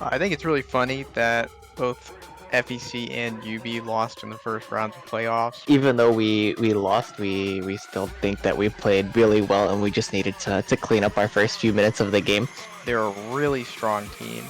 I think it's really funny that both FEC and UB lost in the first round of playoffs. Even though we lost, we still think that we played really well, and we just needed to clean up our first few minutes of the game. They're a really strong team,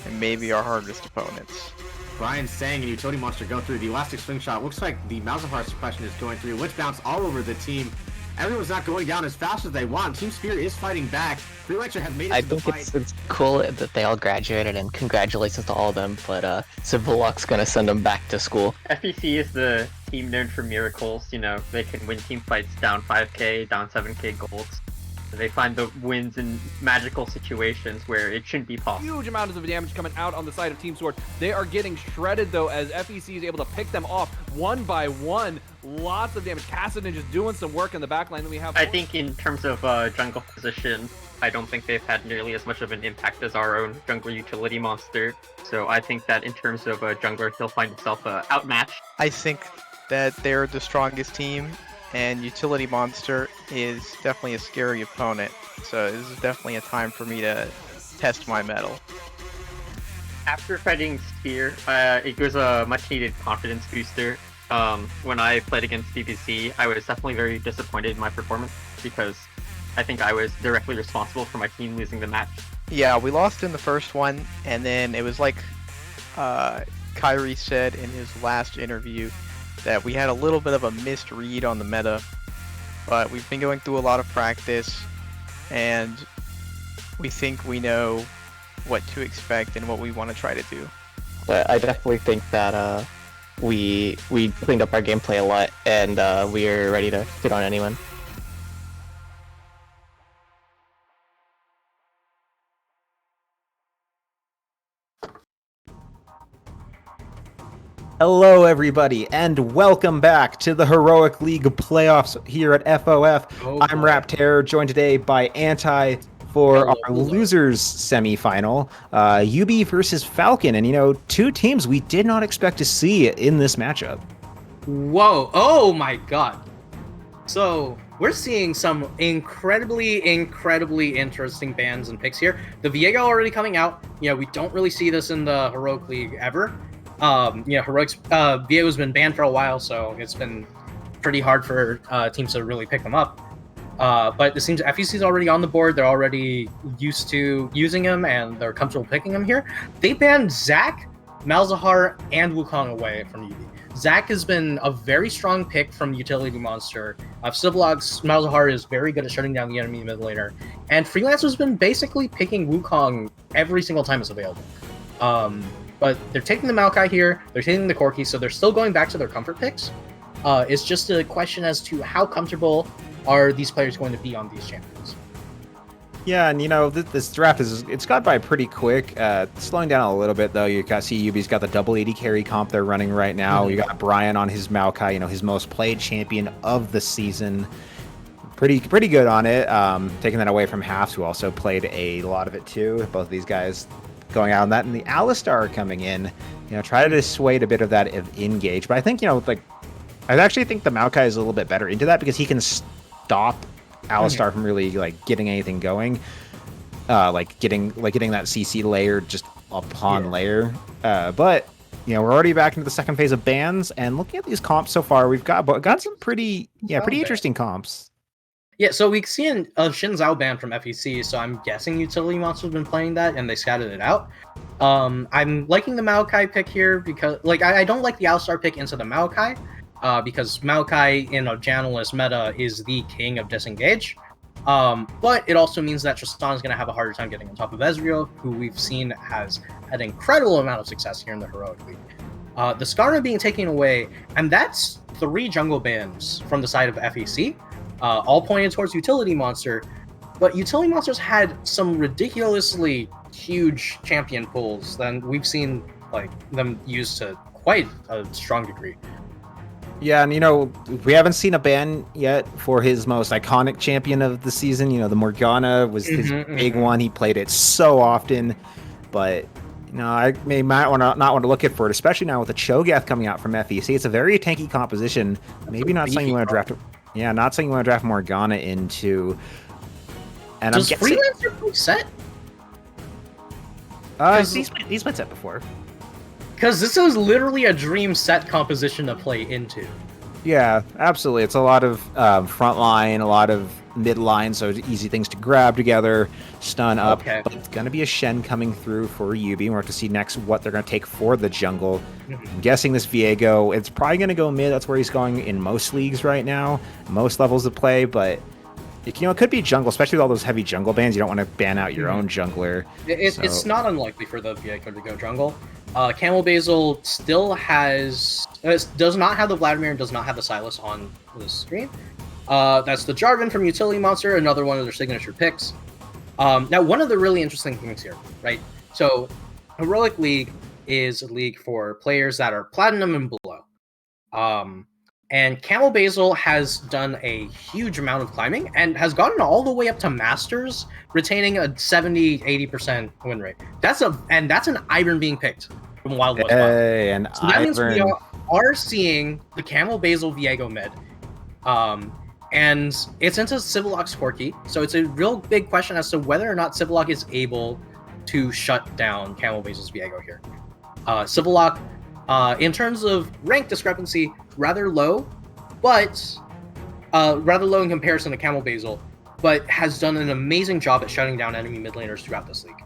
and maybe our hardest opponents. Brian's saying and Utility Monster go through. The Elastic Slingshot looks like the Malzahar suppression is going through. Witch Bounce all over the team. Everyone's not going down as fast as they want. Team Spirit is fighting back. Freelancer have made it I to the think fight. it's cool that they all graduated, and congratulations to all of them, but Civillock's gonna send them back to school. FEC is the team known for miracles. You know, they can win team fights down 5k, down 7k golds. They find the wins in magical situations where it shouldn't be possible. Huge amounts of damage coming out on the side of Team Sword. They are getting shredded though, as FEC is able to pick them off one by one. Lots of damage. Kassadin just doing some work in the backline. Then we have. I think in terms of jungle position, I don't think they've had nearly as much of an impact as our own jungler utility monster. So I think that in terms of jungler, he'll find himself outmatched. I think that they're the strongest team, and Utility Monster is definitely a scary opponent. So this is definitely a time for me to test my mettle. After fighting Spear, it was a much-needed confidence booster. When I played against DPC, I was definitely very disappointed in my performance because I think I was directly responsible for my team losing the match. Yeah, we lost in the first one, and then it was like Kyrie said in his last interview that we had a little bit of a missed read on the meta, but we've been going through a lot of practice, and we think we know what to expect and what we want to try to do. But I definitely think that we cleaned up our gameplay a lot, and we are ready to hit on anyone. Hello, everybody, and welcome back to the Heroic League playoffs here at FOF. I'm Rapterror, joined today by Anti for our losers semifinal, YUBI versus Falcon, and you know, two teams we did not expect to see in this matchup. Whoa! Oh my God! So we're seeing some incredibly interesting bans and picks here. The Viego already coming out. You know, we don't really see this in the Heroic League ever. Heroic's Viego's been banned for a while, so it's been pretty hard for teams to really pick them up. But it seems FEC's already on the board. They're already used to using him, and they're comfortable picking him here. They banned Zac, Malzahar, and Wukong away from UB. Zac has been a very strong pick from Utility Monster. Civillock's Malzahar is very good at shutting down the enemy mid laner, and Freelancer's been basically picking Wukong every single time it's available. But they're taking the Maokai here, they're taking the Corki, so they're still going back to their comfort picks. It's just a question as to how comfortable are these players going to be on these champions. Yeah, and you know, this draft it's got by pretty quick. Slowing down a little bit though. You got UB's got the double 80 carry comp they're running right now. You got Brian on his Maokai, you know, his most played champion of the season. Pretty good on it. Taking that away from Halves, who also played a lot of it too. Both of these guys going out on that, and the Alistar coming in, you know, try to dissuade a bit of that engage. But I think, you know, like, I actually think the Maokai is a little bit better into that because he can stop Alistar from really like getting anything going, like getting that CC layer just upon layer. But you know, we're already back into the second phase of bans, and looking at these comps so far, we've got some pretty interesting comps. Yeah, so we've seen a Xin Zhao ban from FEC, so I'm guessing Utility Monster's been playing that, and they scattered it out. I'm liking the Maokai pick here, because like I don't like the Alistar pick into the Maokai, because Maokai in a Janalist meta is the king of disengage. But it also means that Tristan is going to have a harder time getting on top of Ezreal, who we've seen has had an incredible amount of success here in the Heroic League. The Skarner being taken away, and that's 3 jungle bans from the side of FEC. All pointed towards Utility Monster, but Utility Monster's had some ridiculously huge champion pools than we've seen like them use to quite a strong degree. Yeah, and you know, we haven't seen a ban yet for his most iconic champion of the season. You know, the Morgana was his big one. He played it so often, but you know, I might not want to look at for it, especially now with the Cho'Gath coming out from FEC. It's a very tanky composition. Maybe not something you want to draft. Yeah, not something you want to draft Morgana into. And Does Freelancer play set? He's played set before. Because this is literally a dream set composition to play into. Yeah, absolutely. It's a lot of front line, a lot of mid line, so easy things to grab together, stun up. Okay. But it's going to be a Shen coming through for YUBI. We're going to see next what they're going to take for the jungle. I'm guessing this Viego, it's probably going to go mid. That's where he's going in most leagues right now, most levels of play. But it could be jungle, especially with all those heavy jungle bans. You don't want to ban out your own jungler. It's not unlikely for the Viego to go jungle. Camel Basil still does not have the Vladimir and does not have the Silas on the screen. That's the Jarvan from Utility Monster, another one of their signature picks. Now, one of the really interesting things here, right? So, Heroic League is a league for players that are Platinum and below. And Camel Basil has done a huge amount of climbing and has gotten all the way up to Masters, retaining a 70-80% win rate. That's an Ivern being picked from Wild West. Hey, and so that means we are seeing the Camel Basil Viego mid. And it's into Civillock's Corki, so it's a real big question as to whether or not Civillock is able to shut down Camel Basil's Viego here. Civillock, in terms of rank discrepancy, rather low, but rather low in comparison to Camel Basil, but has done an amazing job at shutting down enemy mid laners throughout this league.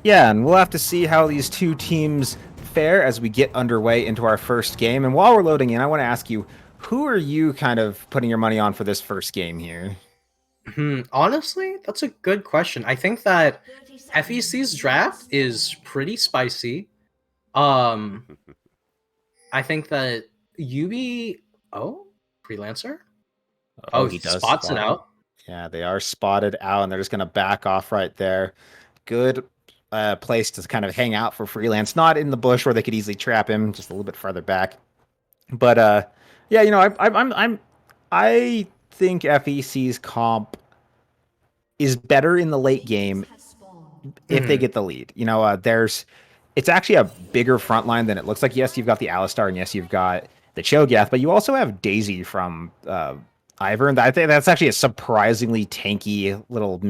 Yeah, and we'll have to see how these two teams fare as we get underway into our first game. And while we're loading in, I want to ask you, who are you kind of putting your money on for this first game here? Honestly, that's a good question. I think that FEC's draft is pretty spicy. I think that YUBI... Oh? Freelancer? Oh, he does spots it out? Yeah, they are spotted out, and they're just going to back off right there. Good place to kind of hang out for Freelance. Not in the bush where they could easily trap him, just a little bit farther back. But, yeah, I think FEC's comp is better in the late game if they get the lead. It's actually a bigger front line than it looks like. Yes, you've got the Alistar, and yes, you've got the Cho'Gath, but you also have Daisy from Ivern. I think that's actually a surprisingly tanky little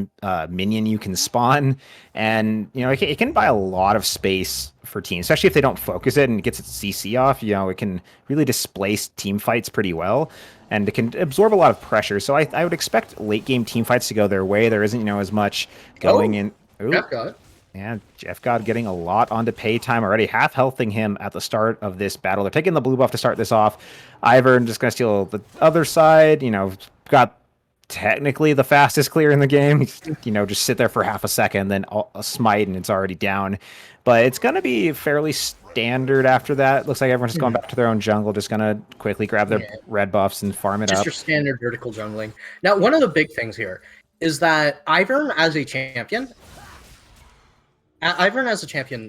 minion you can spawn, and it can buy a lot of space for teams, especially if they don't focus it and it gets its CC off. It can really displace team fights pretty well, and it can absorb a lot of pressure. So I would expect late game team fights to go their way. There isn't as much going in. Ooh. Jeff got it. And Jeff God getting a lot onto pay time already, half healthing him at the start of this battle. They're taking the blue buff to start this off. Ivern just going to steal the other side. Got technically the fastest clear in the game. Just sit there for half a second, then a smite, and it's already down. But it's going to be fairly standard after that. Looks like everyone's just going back to their own jungle, just going to quickly grab their red buffs and farm it just up. Just your standard vertical jungling. Now, one of the big things here is that Ivern as a champion,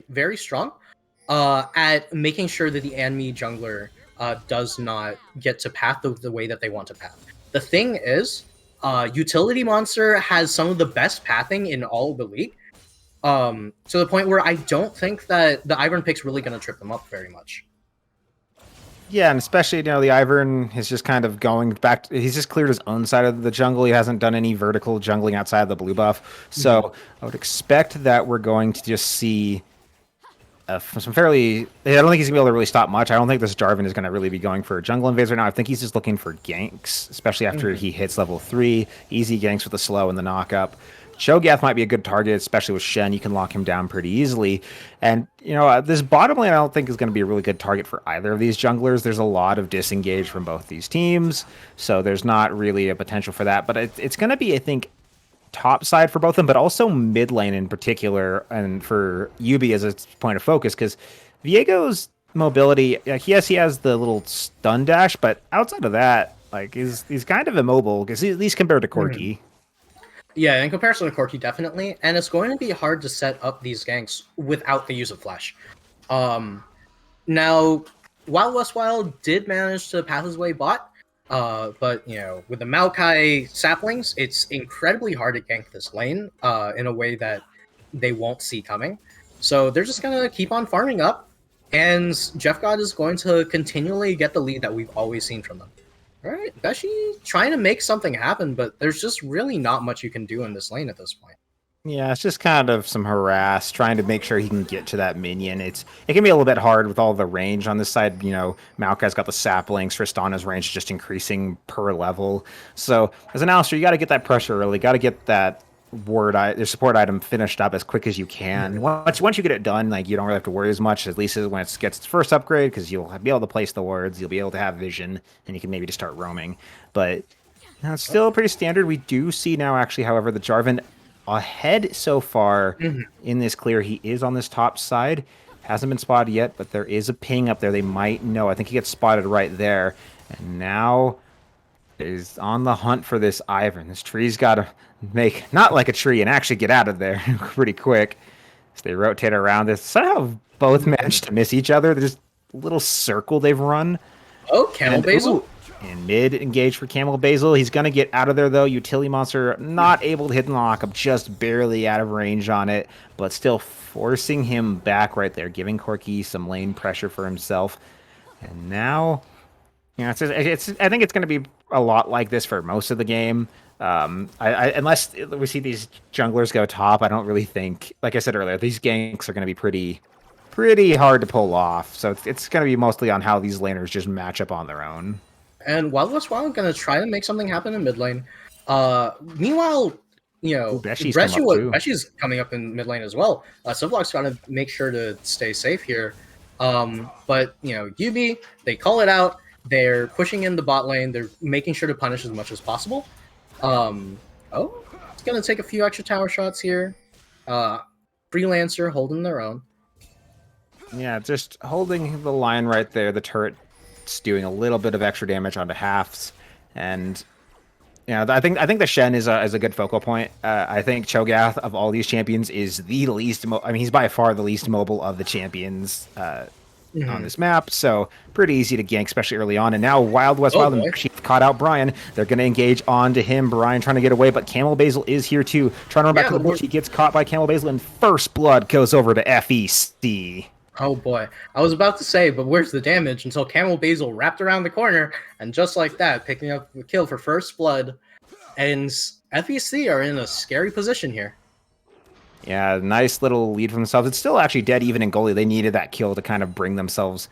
very strong at making sure that the enemy jungler does not get to path the way that they want to path. The thing is, Utility Monster has some of the best pathing in all of the league, to the point where I don't think that the Ivern pick's really going to trip them up very much. Yeah, and especially, the Ivern is just kind of going back. He's just cleared his own side of the jungle. He hasn't done any vertical jungling outside of the blue buff. So I would expect that we're going to just see some fairly... I don't think he's going to be able to really stop much. I don't think this Jarvan is going to really be going for a jungle invades right now. I think he's just looking for ganks, especially after he hits level 3. Easy ganks with the slow and the knock-up. Cho'Gath might be a good target, especially with Shen. You can lock him down pretty easily. And, this bottom lane I don't think is going to be a really good target for either of these junglers. There's a lot of disengage from both these teams, so there's not really a potential for that. But it's going to be, I think, top side for both of them, but also mid lane in particular, and for YUBI as a point of focus, because Viego's mobility, yes, he has the little stun dash, but outside of that, he's kind of immobile, because at least compared to Corki. Yeah, in comparison to Corki, definitely. And it's going to be hard to set up these ganks without the use of Flash. Now, Wild West Wild did manage to path his way bot, but, with the Maokai saplings, it's incredibly hard to gank this lane in a way that they won't see coming. So they're just going to keep on farming up, and Jeff God is going to continually get the lead that we've always seen from them. All right, Beshi trying to make something happen, but there's just really not much you can do in this lane at this point. Yeah, it's just kind of some harass, trying to make sure he can get to that minion. It can be a little bit hard with all the range on this side. You know, Maokai's got the saplings, Tristana's range is just increasing per level. So as an Alistair, you got to get that pressure early, got to get that the support item finished up as quick as you can. Once you get it done, like you don't really have to worry as much. At least when it gets its first upgrade, because you'll be able to place the wards, you'll be able to have vision, and you can maybe just start roaming. But now it's still pretty standard. We do see now, actually, however, the Jarvan ahead so far in this clear. He is on this top side. Hasn't been spotted yet, but there is a ping up there. They might know. I think he gets spotted right there. And now is on the hunt for this Ivern. This tree's got to make, not like a tree, and actually get out of there pretty quick. So they rotate around this. Somehow both managed to miss each other. There's a little circle they've run. Oh, Camel Basil. And mid engage for Camel Basil. He's going to get out of there, though. Utility Monster not able to hit the lockup, just barely out of range on it, but still forcing him back right there, giving Corki some lane pressure for himself. And now, you know, I think it's going to be a lot like this for most of the game. Unless we see these junglers go top, I don't really think, like I said earlier, these ganks are going to be pretty hard to pull off. So it's going to be mostly on how these laners just match up on their own. And Wild West Wild gonna try to make something happen in mid lane. Meanwhile, you know, Beshi's coming up in mid lane as well. Civilog's got to make sure to stay safe here. But you know, YUBI, they call it out. They're pushing in the bot lane. They're making sure to punish as much as possible. It's gonna take a few extra tower shots here. Freelancer holding their own. Yeah, just holding the line right there. The turret's doing a little bit of extra damage onto halves, and yeah, I think the Shen is a good focal point. I think Cho'Gath of all these champions is the least. I mean, he's by far the least mobile of the champions on this map. So pretty easy to gank, especially early on. And now Wild West Wild and Beshi caught out Brian. They're going to engage onto him. Brian trying to get away, but Camel Basil is here too. Trying to run back to the bush. He gets caught by Camel Basil, and first blood goes over to FEC. Oh boy, I was about to say, but where's the damage until Camel Basil wrapped around the corner, and just like that, picking up the kill for first blood. And FEC are in a scary position here. Yeah, nice little lead for themselves. It's still actually dead even in goalie. They needed that kill to kind of bring themselves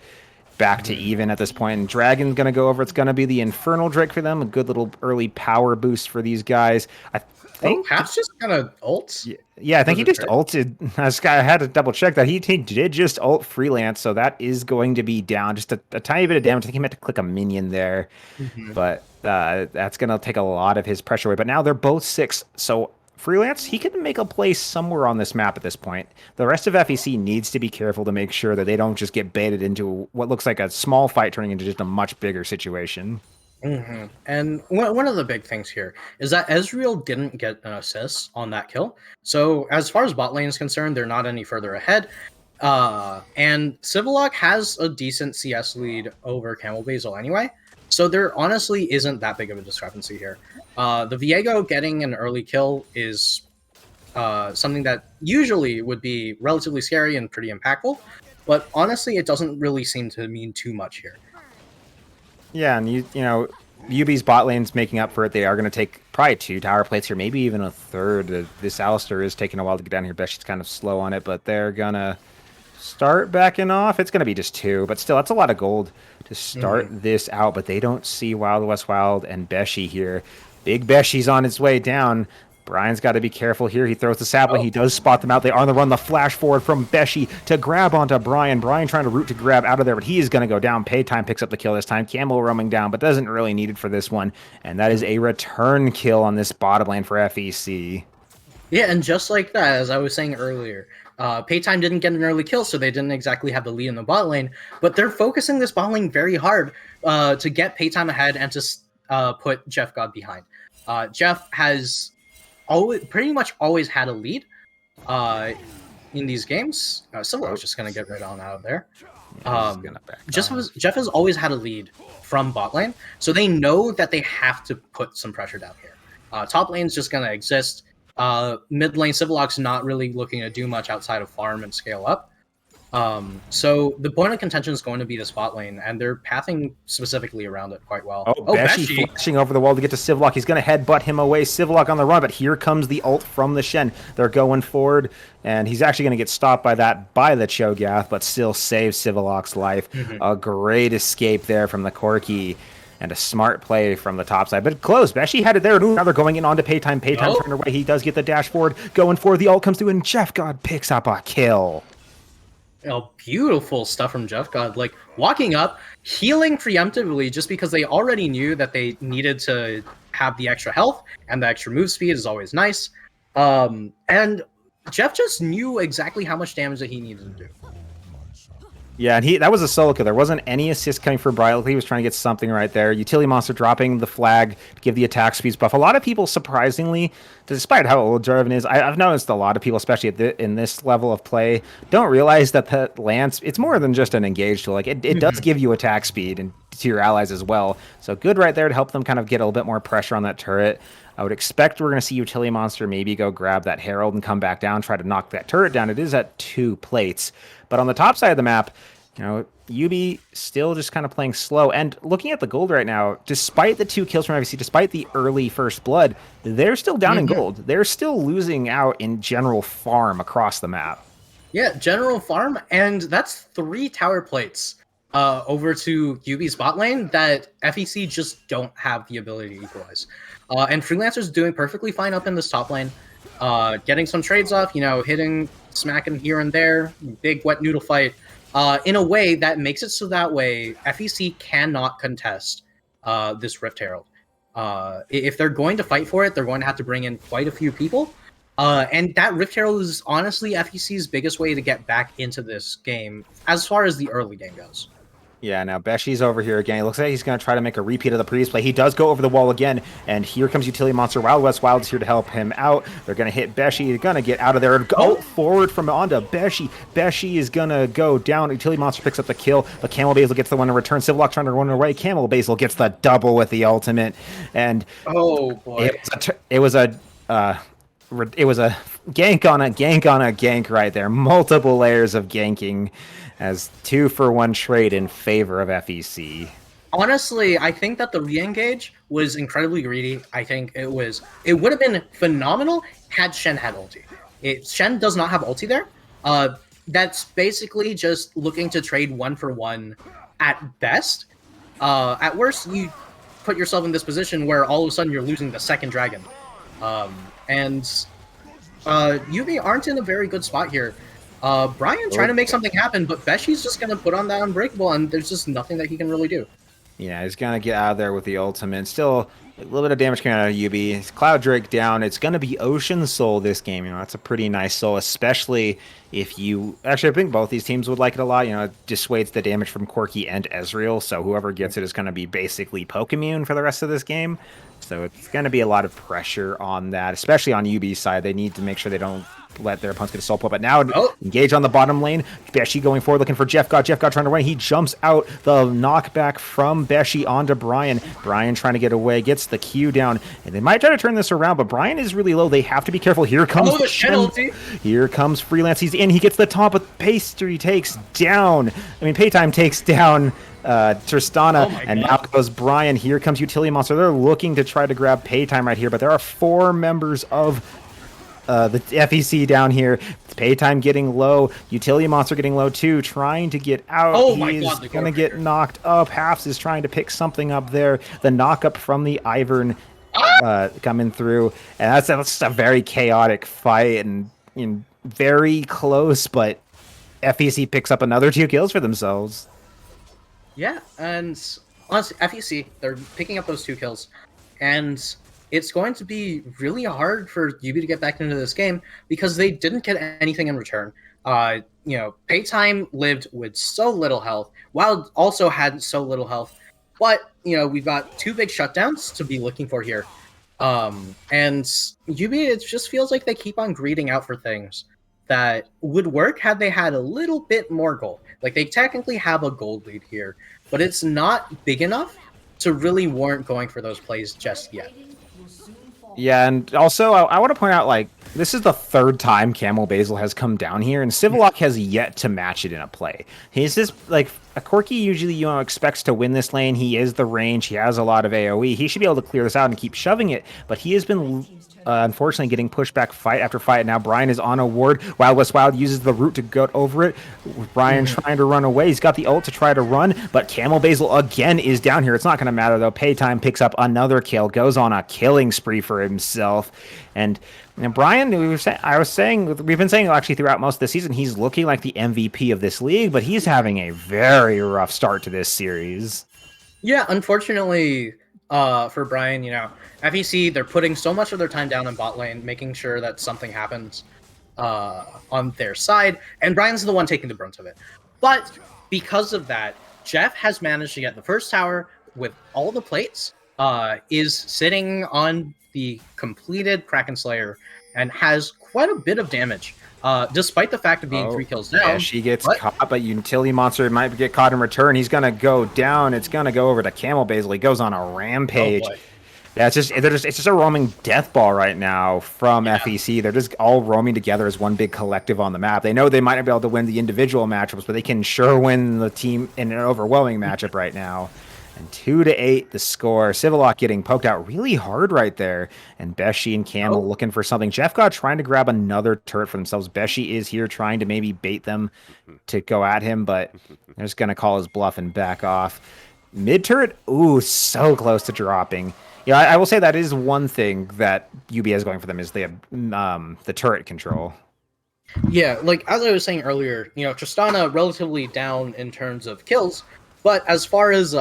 back to even at this point. And Dragon's going to go over. It's going to be the Infernal Drake for them. A good little early power boost for these guys. I think Half's just kind of ults. Yeah, I think he just ulted. I had to double check that. He did just ult Freelance, so that is going to be down. Just a tiny bit of damage. I think he meant to click a minion there. But that's going to take a lot of his pressure away. But now they're both 6, so Freelance, he can make a play somewhere on this map at this point. The rest of FEC needs to be careful to make sure that they don't just get baited into what looks like a small fight turning into just a much bigger situation. And one of the big things here is that Ezreal didn't get an assist on that kill. So as far as bot lane is concerned, they're not any further ahead. And Civilog has a decent CS lead over Camel Basil anyway. So there honestly isn't that big of a discrepancy here. The Viego getting an early kill is something that usually would be relatively scary and pretty impactful. But honestly, it doesn't really seem to mean too much here. Yeah, and you know, YUBI's bot lane's making up for it. They are going to take probably 2 tower plates here, maybe even a third. This Alistair is taking a while to get down here. Beshi's kind of slow on it, but they're going to start backing off. It's going to be just 2, but still, that's a lot of gold to start this out. But they don't see Wild West Wild and Beshi here. Big Beshi's on his way down. Brian's got to be careful here. He throws the sapling. He does spot them out. They are on the run. The flash forward from Beshi to grab onto Brian. Brian trying to root to grab out of there, but he is going to go down. Paytime picks up the kill this time. Camel roaming down, but doesn't really need it for this one. And that is a return kill on this bottom lane for FEC. Yeah, and just like that, as I was saying earlier, Paytime didn't get an early kill, so they didn't exactly have the lead in the bot lane. But they're focusing this bot lane very hard to get Paytime ahead and to put Jeff God behind. Jeff has pretty much always had a lead in these games. Civil was just going to get right on out of there. Jeff has always had a lead from bot lane, so they know that they have to put some pressure down here. Top lane's just going to exist. Mid lane, Civilog's not really looking to do much outside of farm and scale up. So the point of contention is going to be the spot lane, and they're pathing specifically around it quite well. Oh, Beshi flashing over the wall to get to Civillock. He's going to headbutt him away. Civillock on the run, but here comes the ult from the Shen. They're going forward, and he's actually going to get stopped by the Cho'Gath, but still saves Civillock's life. A great escape there from the Corki. And a smart play from the top side, but close. Beshi had it there. Now they're going in onto Paytime. Paytime turned away. He does get the dash forward. Going for the ult comes through, and Jeff God picks up a kill. Oh, beautiful stuff from Jeff God. Like, walking up, healing preemptively just because they already knew that they needed to have the extra health, and the extra move speed is always nice. And Jeff just knew exactly how much damage that he needed to do. Yeah, and that was a solo kill. There wasn't any assist coming for Brian. He was trying to get something right there. Utility Monster dropping the flag to give the attack speeds buff. A lot of people, surprisingly, despite how old Jarvan is, I've noticed a lot of people, especially in this level of play, don't realize that the Lance, it's more than just an engage tool. Like, it does give you attack speed and to your allies as well. So good right there to help them kind of get a little bit more pressure on that turret. I would expect we're going to see Utility Monster maybe go grab that Herald and come back down, try to knock that turret down. It is at 2 plates. But on the top side of the map, you know, YUBI still just kind of playing slow. And looking at the gold right now, despite the 2 kills from FEC, despite the early first blood, they're still down in gold. They're still losing out in general farm across the map. Yeah, general farm, and that's 3 tower plates over to YUBI's bot lane that FEC just don't have the ability to equalize. And Freelancer's doing perfectly fine up in this top lane, getting some trades off, you know, hitting, smacking here and there, big wet noodle fight. In a way that makes it so that way FEC cannot contest this Rift Herald. If they're going to fight for it, they're going to have to bring in quite a few people. And that Rift Herald is honestly FEC's biggest way to get back into this game as far as the early game goes. Yeah, now Beshi's over here again. It looks like he's going to try to make a repeat of the previous play. He does go over the wall again, and here comes Utility Monster. Wild West Wild is here to help him out. They're going to hit Beshi. They're going to get out of there and go forward from onto Beshi. Beshi is going to go down. Utility Monster picks up the kill, but Camel Basil gets the one in return. Civillock trying to run away. Camel Basil gets the double with the ultimate, and oh boy, it was a gank on a gank right there. Multiple layers of ganking as 2-for-1 trade in favor of FEC. Honestly, I think that the re-engage was incredibly greedy. I think it would have been phenomenal had Shen had ulti. Shen does not have ulti there. That's basically just looking to trade 1-for-1 at best. At worst, you put yourself in this position where all of a sudden you're losing the second dragon. And YUBI aren't in a very good spot here. Brian trying to make something happen, but Beshi's just going to put on that Unbreakable, and there's just nothing that he can really do. Yeah, he's going to get out of there with the ultimate. Still, a little bit of damage coming out of YUBI. It's Cloud Drake down. It's going to be Ocean Soul this game. You know, that's a pretty nice soul, especially if you... Actually, I think both these teams would like it a lot. You know, it dissuades the damage from Corki and Ezreal, so whoever gets it is going to be basically poke immune for the rest of this game. So it's going to be a lot of pressure on that, especially on YUBI's side. They need to make sure they don't let their opponents get a soul pull. But now engage on the bottom lane. Beshi going forward, looking for Jeff God. Jeff God trying to run. He jumps out. The knockback from Beshi onto Brian. Brian trying to get away, gets the Q down, and they might try to turn this around, but Brian is really low. They have to be careful. Here comes the penalty. Here comes Freelance. He's in. He gets the top, but Pastry takes down. Paytime takes down Tristana, and now goes Brian. Here comes Utility Monster. They're looking to try to grab Paytime right here, but there are 4 members of the FEC down here. Paytime getting low. Utility Monster getting low too, trying to get out. He's going to get knocked up. Halves is trying to pick something up there. The knock up from the Ivern coming through, and that's a very chaotic fight and very close, but FEC picks up another 2 kills for themselves. Yeah, and honestly, FEC, they're picking up those 2 kills, and it's going to be really hard for YUBI to get back into this game because they didn't get anything in return. Paytime lived with so little health, Wild also had so little health, but, we've got 2 big shutdowns to be looking for here. And YUBI, it just feels like they keep on greeding out for things that would work had they had a little bit more gold. Like, they technically have a gold lead here, but it's not big enough to really warrant going for those plays just yet. Yeah, and also I want to point out, like, This is the third time Camel Basil has come down here, and Civillock has yet to match it in a play. He's just like a Corki usually expects to win this lane. He is the range. He has a lot of AoE. He should be able to clear this out and keep shoving it, but he has been unfortunately getting pushed back fight after fight. Now Brian is on a ward. Wild West Wild uses the root to go over it. Brian trying to run away. He's got the ult to try to run, but Camel Basil again is down here. It's not going to matter though. Paytime picks up another kill, goes on a killing spree for himself. And Brian, we've been saying actually throughout most of the season, he's looking like the MVP of this league, but he's having a very rough start to this series. Yeah, unfortunately for Brian, FEC, they're putting so much of their time down in bot lane, making sure that something happens on their side, and Brian's the one taking the brunt of it. But because of that, Jeff has managed to get the first tower with all the plates, is sitting on the completed Kraken Slayer, and has quite a bit of damage, despite the fact of being 3 kills down. Yeah, she gets caught, but Utility Monster might get caught in return. He's going to go down. It's going to go over to Camel Basil. He goes on a rampage. Oh, boy. Yeah, it's just a roaming death ball right now from FEC. They're just all roaming together as one big collective on the map. They know they might not be able to win the individual matchups, but they can sure win the team in an overwhelming matchup right now. And 2-8 the score. Civillock getting poked out really hard right there. And Beshi and Camel looking for something. Jeff got trying to grab another turret for themselves. Beshi is here trying to maybe bait them to go at him, but they're just going to call his bluff and back off. Mid turret, ooh, so close to dropping. Yeah, I will say that is one thing that YUBI is going for them is the turret control. Yeah, like as I was saying earlier, Tristana relatively down in terms of kills, but as far as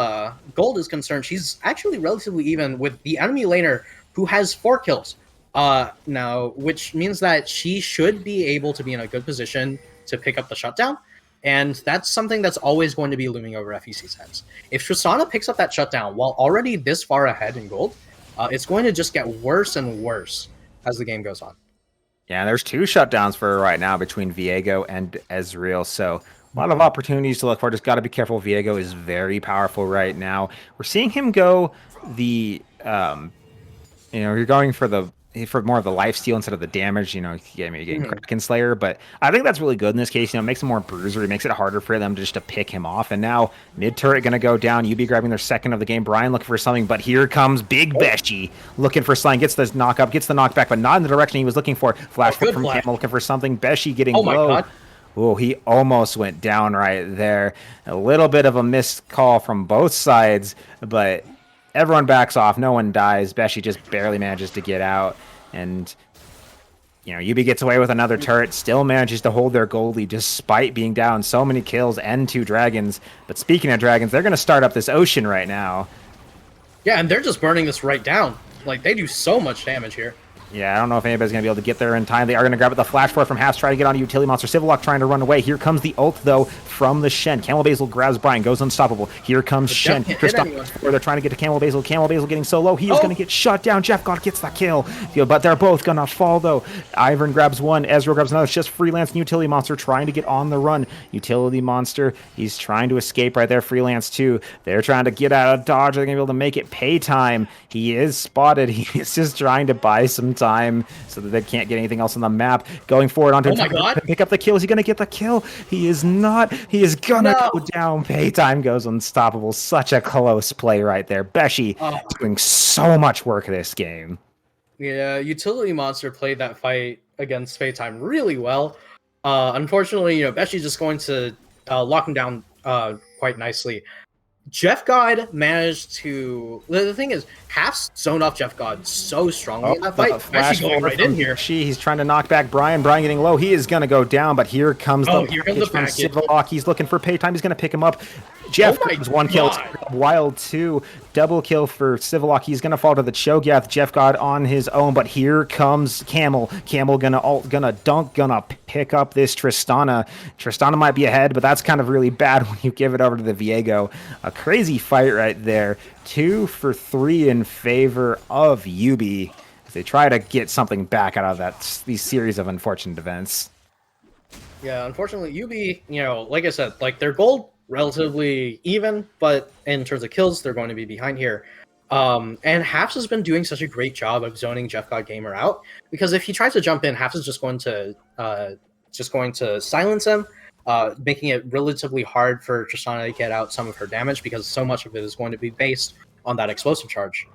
gold is concerned, she's actually relatively even with the enemy laner who has 4 kills now, which means that she should be able to be in a good position to pick up the shutdown. And that's something that's always going to be looming over FEC's heads. If Tristana picks up that shutdown while already this far ahead in gold, it's going to just get worse and worse as the game goes on. Yeah, there's 2 shutdowns for her right now between Viego and Ezreal, so a lot of opportunities to look for. Just got to be careful. Viego is very powerful right now. We're seeing him go the, you're going for more of the lifesteal instead of the damage. You're getting Kraken Slayer, but I think that's really good in this case. It makes him more bruiser. It makes it harder for them just to pick him off. And now mid turret going to go down. YUBI grabbing their second of the game. Brian looking for something, but here comes Big Beshi looking for something. Gets the knock-up, gets the knockback, but not in the direction he was looking for. Flash from Camel looking for something. Beshi getting low. Oh my god. Oh, he almost went down right there. A little bit of a missed call from both sides, but everyone backs off. No one dies. Beshi just barely manages to get out. And, YUBI gets away with another turret, still manages to hold their gold lead despite being down so many kills and 2 dragons. But speaking of dragons, they're going to start up this ocean right now. Yeah, and they're just burning this right down. Like, they do so much damage here. Yeah, I don't know if anybody's going to be able to get there in time. They are going to grab it. The flash forward from Haps, try to get on a utility monster. Civillock trying to run away. Here comes the ult, though, from the Shen. Camel Basil grabs Brian, goes unstoppable. Here comes Shen. They're trying to get to Camel Basil. Camel Basil getting so low. He is going to get shut down. Jeff God gets the kill. But they're both going to fall, though. Ivern grabs one. Ezreal grabs another. It's just Freelance and Utility Monster trying to get on the run. Utility Monster, he's trying to escape right there. Freelance, too. They're trying to get out of dodge. They're going to be able to make it Paytime. He is spotted. He is just trying to buy some time so that they can't get anything else on the map. Going forward onto to pick up the kill. Is he going to get the kill? He is not. He is going to go down. Paytime goes unstoppable. Such a close play right there. Beshi doing so much work this game. Yeah, Utility Monster played that fight against Paytime really well. Unfortunately, Beshi's just going to lock him down quite nicely. Jeff God managed to... The thing is, Half's zoned off Jeff God so strongly in that fight. Actually going right in here. He's trying to knock back Brian. Brian getting low. He is going to go down, but here comes the package from Civillock. He's looking for Paytime. He's going to pick him up. Jeff grabs 1 kill. Wild 2. Double kill for Civillock. He's going to fall to the Cho'Gath. Jeff God on his own, but here comes Camel. Camel going to ult, going to dunk, going to pick up this Tristana. Tristana might be ahead, but that's kind of really bad when you give it over to the Viego. A crazy fight right there. 2 for 3 in favor of YUBI as they try to get something back out of these series of unfortunate events. Yeah, unfortunately, YUBI, like I said, like their gold relatively even, but in terms of kills, they're going to be behind here. And Haps has been doing such a great job of zoning Jeff God Gamer out, because if he tries to jump in, Haps is just going to silence him, making it relatively hard for Tristana to get out some of her damage, because so much of it is going to be based on that explosive charge.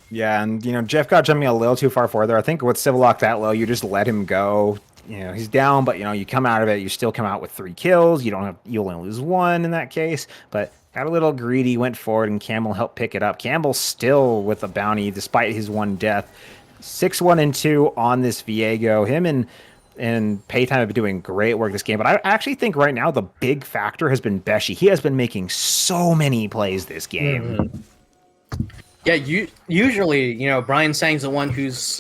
Yeah, and Jeff got jumping a little too far forward there. I think with Civil Lock that low, you just let him go. He's down, but you come out of it, you still come out with 3 kills. You only lose 1 in that case, but got a little greedy, went forward, and Campbell helped pick it up. Campbell still with a bounty despite his 1 death. 6-1-2 on this Viego. Him and Paytime have been doing great work this game, but I actually think right now the big factor has been Beshi. He has been making so many plays this game. Mm-hmm. Yeah, usually, Brian Sang's the one who's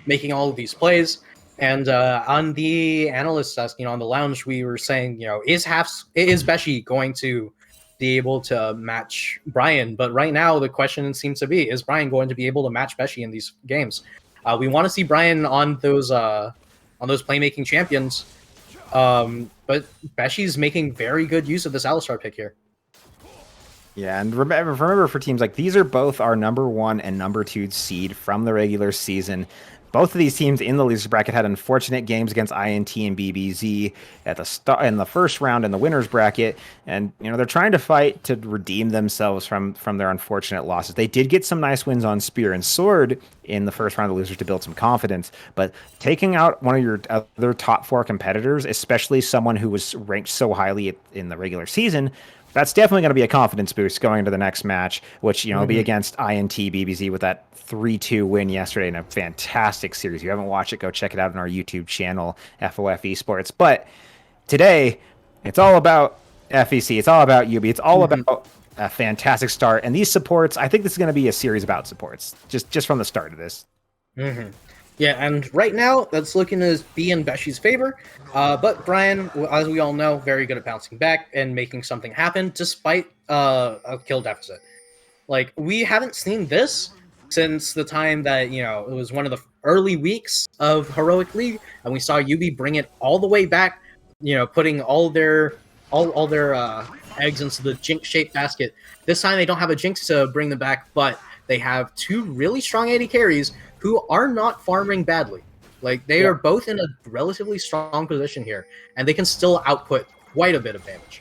making all of these plays. And on the analyst desk, on the lounge, we were saying, is Beshi going to be able to match Brian? But right now, the question seems to be, is Brian going to be able to match Beshi in these games? We want to see Brian on those playmaking champions. But Beshi's making very good use of this Alistar pick here. Yeah, and remember for teams like these are both our number 1 and number 2 seed from the regular season. Both of these teams in the losers bracket had unfortunate games against INT and BBZ at in the first round in the winners bracket, and they're trying to fight to redeem themselves from their unfortunate losses. They did get some nice wins on Spear and Sword in the first round of losers to build some confidence, but taking out one of your other top 4 competitors, especially someone who was ranked so highly in the regular season, that's definitely going to be a confidence boost going into the next match, which, will be against INT BBZ with that 3-2 win yesterday in a fantastic series. If you haven't watched it, go check it out on our YouTube channel, FOF Esports. But today, it's all about FEC. It's all about YUBI. It's all about a fantastic start. And these supports, I think this is going to be a series about supports, just from the start of this. Mm-hmm. Yeah, and right now, that's looking to be in Beshi's favor. But Brian, as we all know, very good at bouncing back and making something happen despite a kill deficit. Like, we haven't seen this since the time that, it was one of the early weeks of Heroic League, and we saw YUBI bring it all the way back, putting all their eggs into the Jinx-shaped basket. This time, they don't have a Jinx to bring them back, but they have 2 really strong AD carries who are not farming badly. Like, they are both in a relatively strong position here, and they can still output quite a bit of damage.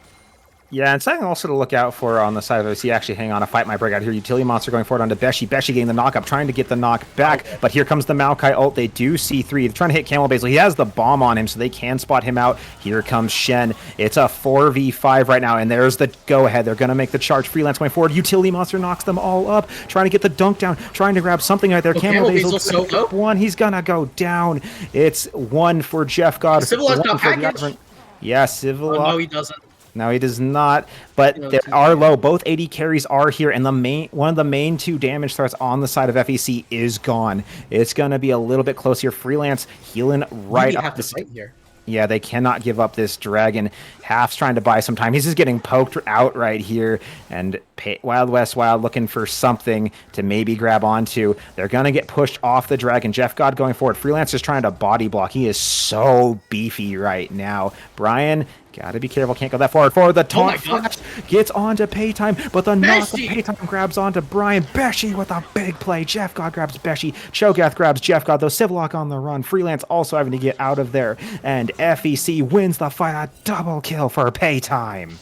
Yeah, and something also to look out for on the side of OC. Actually, hang on, a fight might break out here. Utility Monster going forward onto Beshi. Beshi getting the knock up, trying to get the knock back, but here comes the Maokai ult. They do see 3. They're trying to hit Camel Basil. He has the bomb on him, so they can spot him out. Here comes Shen. It's a 4v5 right now, and there's the go-ahead. They're going to make the charge. Freelance going forward. Utility Monster knocks them all up, trying to get the dunk down, trying to grab something right there. Camel Basil so low. 1. He's going to go down. It's 1 for Jeff God. Civilized got package. Yeah, Civil. Oh, no, he doesn't. No, he does not, but they are low. Both AD carries are here, and one of the main 2 damage threats on the side of FEC is gone. It's going to be a little bit close here. Freelance healing right up the fight here. Yeah, they cannot give up this dragon. Half's trying to buy some time. He's just getting poked out right here, and Wild West Wild looking for something to maybe grab onto. They're going to get pushed off the dragon. Jeff God going forward. Freelance is trying to body block. He is so beefy right now. Brian, gotta be careful. Can't go that forward. Forward, the taunt flash gets onto Paytime, but the knock of Paytime grabs onto Brian. Beshi with a big play. Jeff God grabs Beshi. Cho'Gath grabs Jeff God, though. Civillock on the run. Freelance also having to get out of there. And FEC wins the fight. A double kill for Paytime.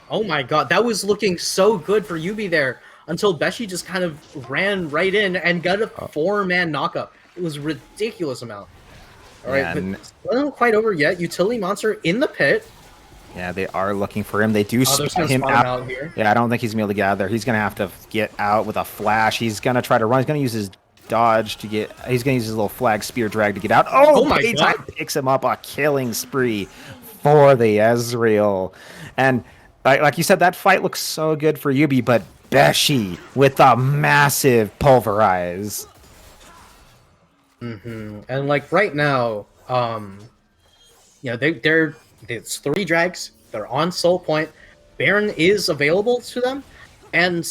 Oh my god, that was looking so good for YUBI there until Beshi just kind of ran right in and got a 4-man knockup. It was a ridiculous amount. All right, but it's not quite over yet. Utility Monster in the pit. Yeah, they are looking for him. They do spot him out here. Yeah, I don't think he's going to be able to get out of there. He's going to have to get out with a flash. He's going to try to run. He's going to use his dodge to get... He's going to use his little flag spear drag to get out. Oh my god! Picks him up. A killing spree for the Ezreal. And like you said, that fight looks so good for YUBI, but Beshi with a massive pulverize. And like right now, it's 3 drags. They're on Soul Point. Baron is available to them, and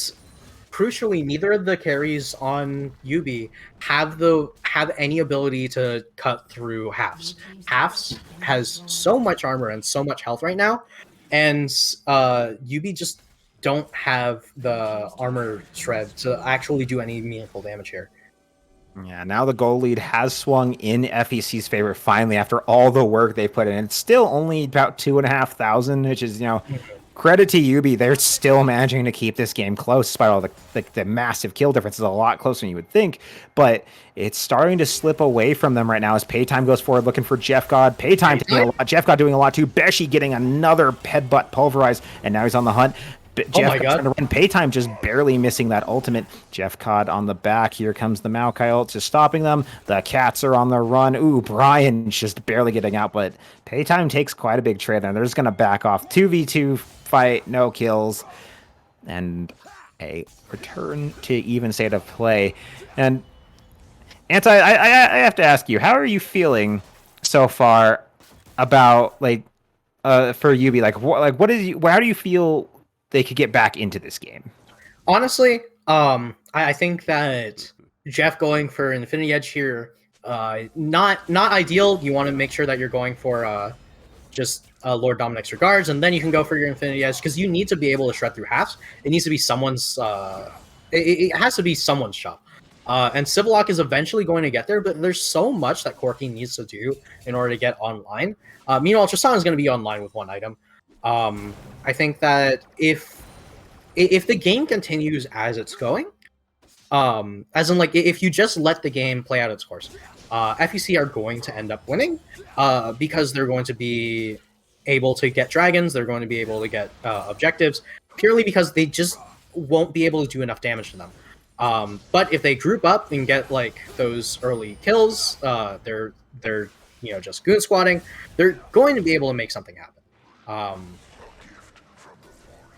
crucially, neither of the carries on YUBI have any ability to cut through Halves. Halves has so much armor and so much health right now, and YUBI just don't have the armor shred to actually do any meaningful damage here. Yeah, now the goal lead has swung in FEC's favor finally after all the work they put in. It's still only about 2,500, which is, credit to YUBI. They're still managing to keep this game close despite all the massive kill difference. Is a lot closer than you would think, but it's starting to slip away from them right now as Paytime goes forward looking for Jeff God. Paytime taking a lot. Jeff God doing a lot too. Beshi getting another headbutt pulverized, and now he's on the hunt. Jeff trying to run. Paytime just barely missing that ultimate. Jeff Cod on the back. Here comes the Maokai ult, just stopping them. The cats are on the run. Ooh, Brian just barely getting out, but Paytime takes quite a big trade, and they're just going to back off. 2v2 fight, no kills, and a return to even state of play. And Anti, I have to ask you, how are you feeling so far about for YUBI? How do you feel they could get back into this game? Honestly, I think that Jeff going for Infinity Edge here, not ideal. You want to make sure that you're going for just Lord Dominic's regards, and then you can go for your Infinity Edge because you need to be able to shred through halves. It needs to be someone's. It has to be someone's shop. And Civillock is eventually going to get there, but there's so much that Corky needs to do in order to get online. Meanwhile, Tristan is going to be online with one item. I think that if the game continues as it's going, as in if you just let the game play out its course, FEC are going to end up winning because they're going to be able to get dragons, they're going to be able to get objectives, purely because they just won't be able to do enough damage to them. But if they group up and get those early kills, they're just goon squatting, they're going to be able to make something happen.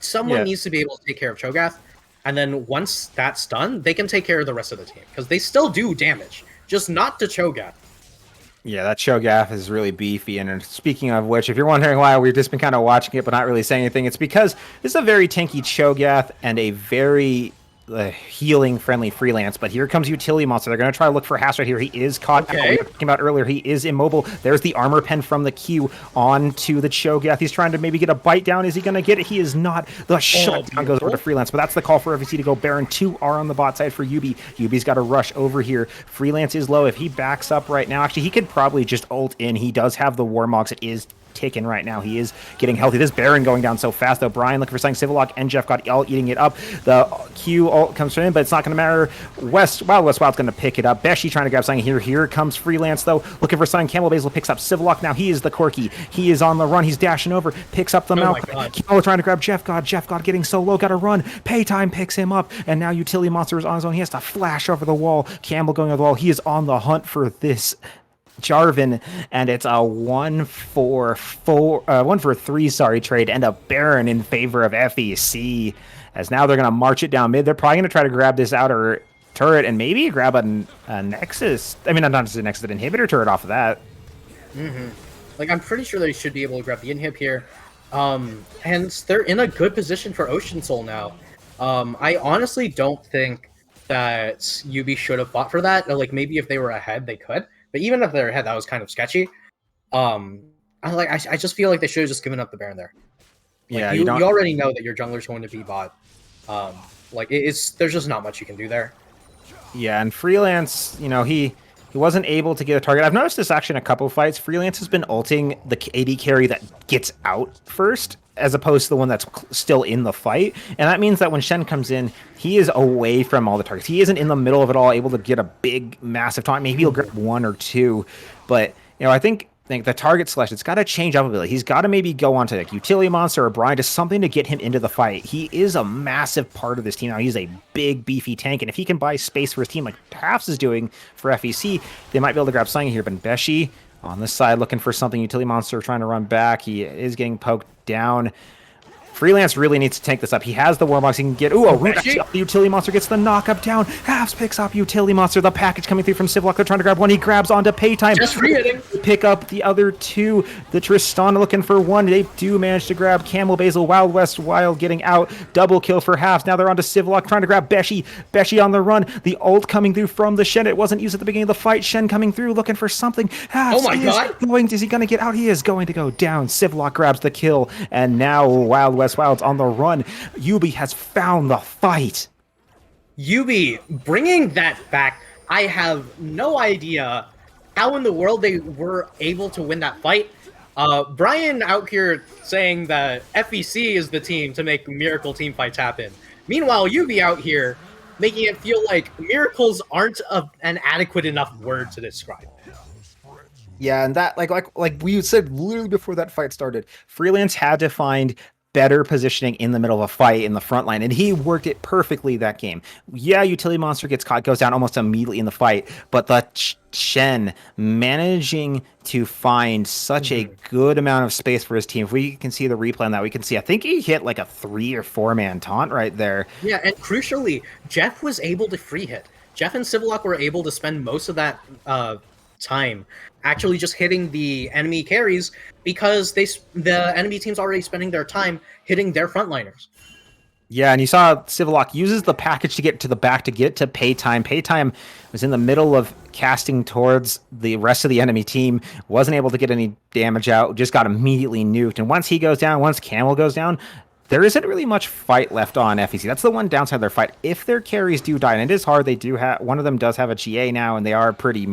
Someone needs to be able to take care of Cho'Gath, and then once that's done, they can take care of the rest of the team, because they still do damage, just not to Cho'Gath. Yeah, that Cho'Gath is really beefy, and speaking of which, if you're wondering why we've just been kind of watching it but not really saying anything, it's because this is a very tanky Cho'Gath and a very healing-friendly Freelance, but here comes Utility Monster. They're going to try to look for Hass right here. He is caught. Okay. We were talking about earlier. He is immobile. There's the armor pen from the Q onto the Cho'Gath. He's trying to maybe get a bite down. Is he going to get it? He is not. The shutdown goes over to Freelance, but that's the call for FEC to go Baron. 2 are on the bot side for YUBI. YUBI's got to rush over here. Freelance is low. If he backs up right now, actually, he could probably just ult in. He does have the Warmogs. It is ticking right now. He is getting healthy. This Baron going down so fast, though. Brian looking for something. Civillock and Jeff got all eating it up. The Q ult comes in, but it's not going to matter. Wild Wild's going to pick it up. Beshi trying to grab something here. Here comes Freelance, though, looking for something. Camel Basil picks up Civillock. Now he is the Corky. He is on the run. He's dashing over. Picks up the Malcolm. Camel trying to grab Jeff God. Jeff God getting so low. Got to run. Paytime picks him up, and now Utility Monster is on his own. He has to flash over the wall. Campbell going over the wall. He is on the hunt for this Jarvan, and it's a 1 for 3 trade and a Baron in favor of FEC, as now they're going to march it down mid. They're probably going to try to grab this outer turret and maybe grab a Nexus. I mean, not just a Nexus, an inhibitor turret off of that. I'm pretty sure they should be able to grab the inhib here. And they're in a good position for Ocean Soul now. I honestly don't think that YUBI should have fought for that. Maybe if they were ahead, they could. But even if they're ahead, that was kind of sketchy. I just feel like they should have just given up the Baron there. You already know that your jungler's going to be bot. There's just not much you can do there. Yeah, and Freelance, he wasn't able to get a target. I've noticed this actually in a couple of fights. Freelance has been ulting the AD carry that gets out first, as opposed to the one that's still in the fight. And that means that when Shen comes in, he is away from all the targets. He isn't in the middle of it all, able to get a big, massive taunt. Maybe he'll grab 1 or 2. But, I think the target selection, it's got to change up a bit. He's got to maybe go on to Utility Monster or Brian, just something to get him into the fight. He is a massive part of this team now. He's a big, beefy tank. And if he can buy space for his team like Tafts is doing for FEC, they might be able to grab something here. But Beshi on the side looking for something. Utility Monster trying to run back. He is getting poked down. Freelance really needs to tank this up. He has the Warmogs. He can get... Ooh, the Utility Monster gets the knock-up down. Halves picks up Utility Monster. The package coming through from Civillock. They're trying to grab 1. He grabs onto Paytime. Just re-hitting. Pick up the other 2. The Tristana looking for 1. They do manage to grab Camel Basil. Wild West Wild getting out. Double kill for Halves. Now they're onto Civillock trying to grab Beshi. Beshi on the run. The ult coming through from the Shen. It wasn't used at the beginning of the fight. Shen coming through looking for something. Halves God. Is he going to go down? Civillock grabs the kill. And now Wild West West Wilds on the run. YUBI has found the fight. YUBI bringing that back. I have no idea how in the world they were able to win that fight. Brian out here saying that FEC is the team to make miracle team fights happen. Meanwhile, YUBI out here making it feel like miracles aren't an adequate enough word to describe. Yeah, and that like we said literally before that fight started, Freelance had to find better positioning in the middle of a fight in the front line, and he worked it perfectly that game. Yeah, Utility Monster gets caught, goes down almost immediately in the fight, but the Shen managing to find such a good amount of space for his team. If we can see the replay on that, we can see I think he hit like a 3 or 4 man taunt right there. Yeah, and crucially, Jeff was able to free hit. Jeff and Civillock were able to spend most of that time actually just hitting the enemy carries because the enemy team's already spending their time hitting their frontliners. Yeah, and you saw Civillock uses the package to get to the back to get to Paytime. Paytime was in the middle of casting towards the rest of the enemy team, wasn't able to get any damage out, just got immediately nuked. And once he goes down, once Camel goes down, there isn't really much fight left on FEC. That's the one downside of their fight. If their carries do die, and it is hard, they do have one of them does have a GA now, and they are pretty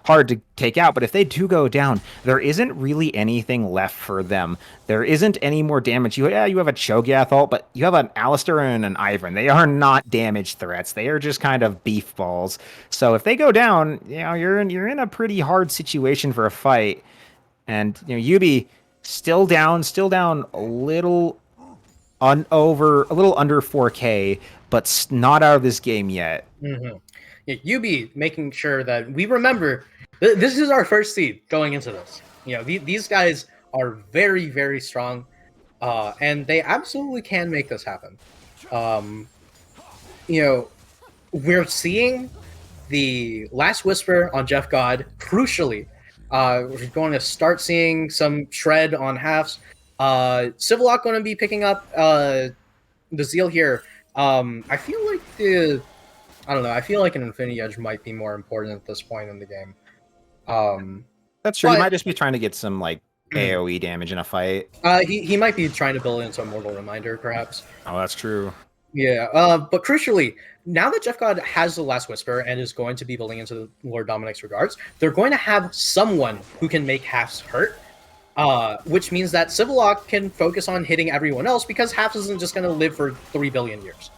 hard to take out. But if they do go down, there isn't really anything left for them. There isn't any more damage. You have a Cho'Gath ult, but you have an Alistair and an Ivern. They are not damage threats. They are just kind of beef balls. So if they go down, you're in a pretty hard situation for a fight. And YUBI still down a little. A little under 4K, but not out of this game yet. Mm-hmm. Yeah, YUBI making sure that we remember this is our first seed going into this. These guys are very, very strong, and they absolutely can make this happen. We're seeing the Last Whisper on Jeff God. Crucially, we're going to start seeing some shred on halves. Civillock going to be picking up the Zeal here. I feel like I feel like an Infinity Edge might be more important at this point in the game. That's true. He might just be trying to get some AoE damage in a fight. He might be trying to build into a Mortal Reminder, perhaps. Oh, that's true. Yeah, but crucially, now that Jeff God has the Last Whisper and is going to be building into Lord Dominic's regards, they're going to have someone who can make halves hurt. Which means that Civillock can focus on hitting everyone else because Half isn't just going to live for 3 billion years.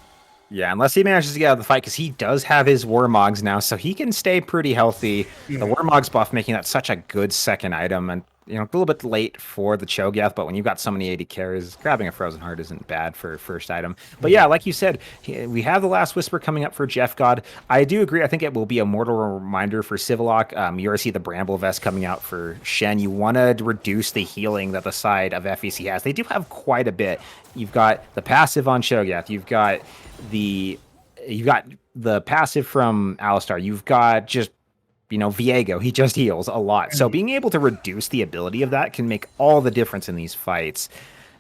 Yeah, unless he manages to get out of the fight, because he does have his Warmogs now, so he can stay pretty healthy. The Warmogs buff making that such a good second item, and a little bit late for the Cho'Gath, but when you've got so many 80 carries, grabbing a Frozen Heart isn't bad for first item. But yeah, like you said, we have the Last Whisper coming up for Jeff God. I do agree. I think it will be a Mortal Reminder for Civillock. You already see the Bramble Vest coming out for Shen. You want to reduce the healing that the side of FEC has. They do have quite a bit. You've got the passive on Cho'Gath. You've got the passive from Alistar. You've got just Viego, he just heals a lot. So being able to reduce the ability of that can make all the difference in these fights.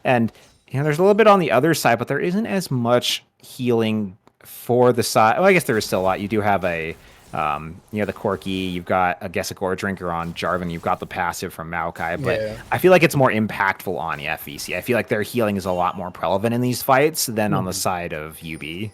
And there's a little bit on the other side, but there isn't as much healing for the side. Well, I guess there is still a lot. You do have the Corki, you've got, I guess, a Gore Drinker on Jarvan, you've got the passive from Maokai, but I feel like it's more impactful on the FEC. I feel like their healing is a lot more relevant in these fights than on the side of YUBI.